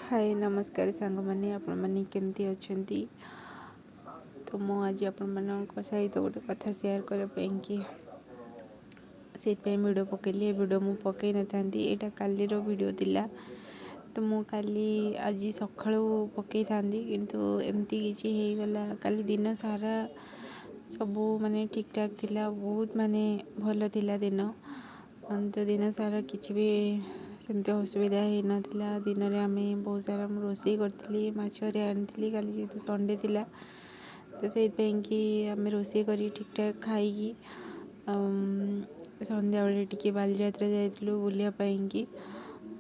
हाय नमस्कार सांग मैंने आपण मैंने केमती अच्छी। तो मु आज आपण सहित गोटे कथा शेयर करने कि वीडियो पकईली वीडियो मु पकई न था यहाँ कालीर वीडियो थिला। तो मु काली आज सकाळू पकई था किंतु एमती किसी हो गला काली दिन सारा सबू माने ठीक ठाक थिला बहुत माने भल थिला दिन। तो दिन सारा किसी भी सेमती असुविधा हो नाला। दिन में आम बहुत सारा रोषे करी मछरे आनी काली जेहतु संडे थिला तो से आम रोषे कर ठीक ठाक खाई संध्या बेले टिके बालीजात्रा जाइलु बुलापाई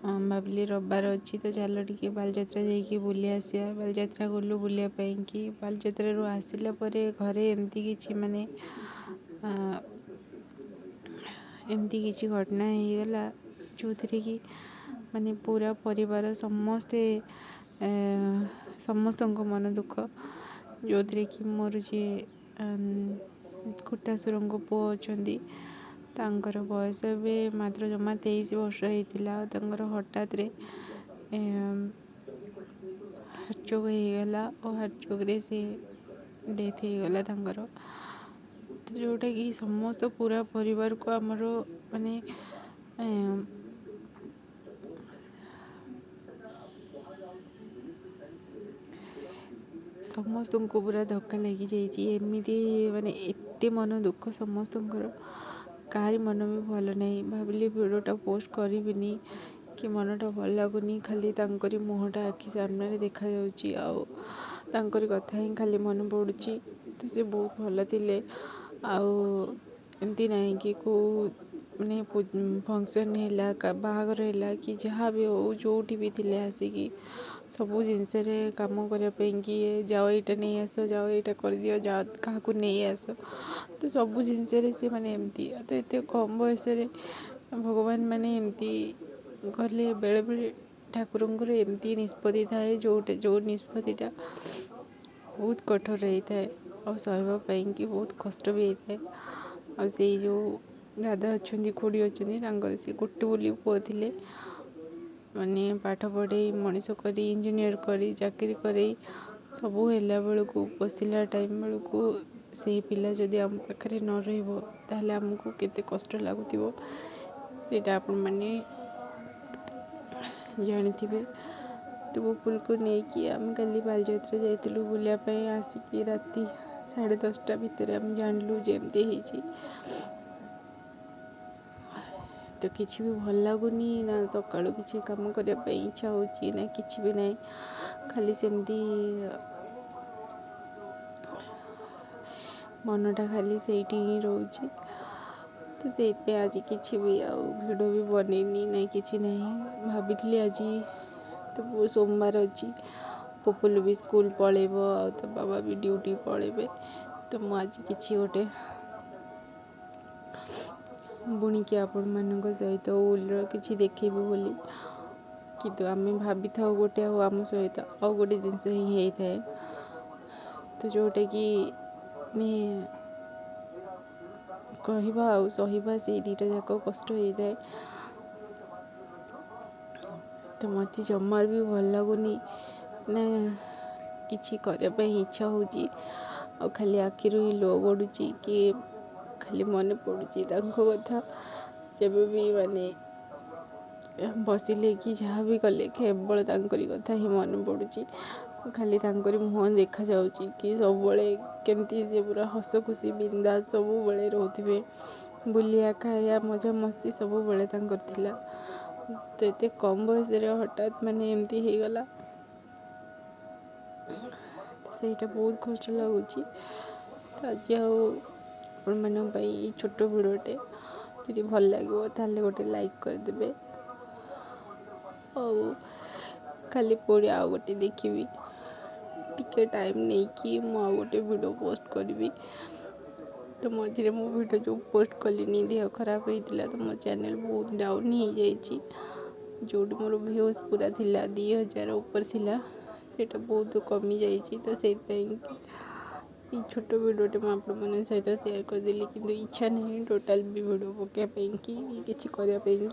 भाविली रविवार अच्छी तो चलो टिके बालीजात्रा जाइए बुली आसिया। बालीजात्रा गलु बुलापाई बालीजात्रा आसला घरे एमती किसी माने एमती किसी घटना हो गला जो थी कि माने पूरा परिवार समस्ते समस्त मन दुख जो थी कि मोर जी खुर्तासुर पुओ अच्छा तांकर बयस भी मात्र जमा 23 वर्ष होता हठात हार्टचोक हो गला और हार्टचोक से डेथ हो गला तांकर। तो जोटा कि समस्त पूरा परिवार को आमर माने समस्त को पूरा धक्का लगी जामती माने एते मन दुख समस्त कहारी मन भी भल नहीं। भाविली वीडियोटा पोस्ट करी कि मनटा भल लगुनि खाली तांकरी मुहटा आखि सामने देखा जाउची आउ तांकरी कथा ही खाली मन पड़ुची। तो से बहुत भल थिले आउ एमती नहीं कि को माने फंक्शन है बाहागर है कि जहाँ भी हो जो भी थिले आसिकी सबू जिनस कम करने जाओ यहाँ नहीं आस जाओ यहाँ कर दियो जाओ क्या नहीं आस। तो सबू जिनस से माने एमती तो ये कम बयस भगवान माने एमती गले बेले बेले ठाकुर एमती निष्पत्ति थाए जो निष्पत्तिटा बहुत कठोर होता है और सहवाई कि बहुत कष्ट भी होता है। और से जो दादा अच्छा खोड़ी अच्छा सी गोटे बोली पुओ थे माने पाठ पढ़े मनीष कर इंजीनियर कर चाकरी कर सबू है बेलू बसला टाइम बेलू से पिला जदि आम पाखे न रहा आमको केते कष्ट लगुला आपण मैंने जानी। तो वो पुल को लेकिन आम कल बालीजात्रा जाइलु बुलापाई आसिकी राति 10:30 भितर आम जानलु जमती होती। तो किसी भी भल लगुनि ना सका किसी कम करने इच्छा हो ना कि भी ना खाली सेमती मनटा खाली से ही रोचे। तो से आज किसी भी वीडियो भी बनईनी ना कि नहीं भाभी आज तो सोमवार अच्छी पपुल भी स्कूल पलैब तो बाबा भी ड्यूटी पलैबे। तो मुझे किसी गोटे बुणिकी आपण मान सहित उल कि देखेबी बोली किंतु आम भाभी था गोटे आम सहित आउ गोटे जिनस ही होता है। तो जोटा कि कहवा आ सहिबा से दीटा जाक कष्ट होता है। तो मत जमार भी भल लगुनि ना किसी करने इच्छा हो खाली आखिर ही लो गड़ुची कि खाली मन पड़ुची कथा जब भी माने बसिले कि जहाँ भी कले केवल कथा ही मन पड़ुची खाली मुँह देखा जाउची कि सब बड़े केमती से पूरा हस खुशी बिंदा सब बड़े रोथे बुलिया खाया मजा मस्ती सब बड़े थिला। तो ये कम बयस हठात माने एमती हो गला तो सहीटा बहुत कष्ट लगुच। तो आज आप छोट वीडियोटे जी भल लगे ताले गोटे लाइक करदे और खाली पुणी आ गोटे देखी टिके टाइम नहीं कि मुझे गोटे वीडियो पोस्ट करी। तो मझे मो वीडियो जो पोस्ट कली देह खराब होता तो मो चैनल बहुत डाउन हो जाइए जो मोर व्यूज पूरा थिला 2000 ऊपर थिला सेटा बहुत कमी जाइए। तो से छोट वीडियोटे मुझे सहित शेयर करदेली कि इच्छा नहीं टोटाल भी वीडियो पकाई कि किसी करने।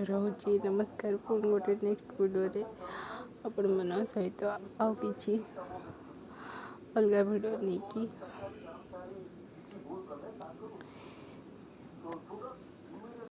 ରହୁଛି। ନମସ୍କାର। ପୁଣି ଗୋଟେ ନେକ୍ସଟ ଭିଡ଼ିଓରେ ଆପଣମାନଙ୍କ ସହିତ ଆଉ କିଛି ଅଲଗା ଭିଡ଼ିଓ ନେଇକି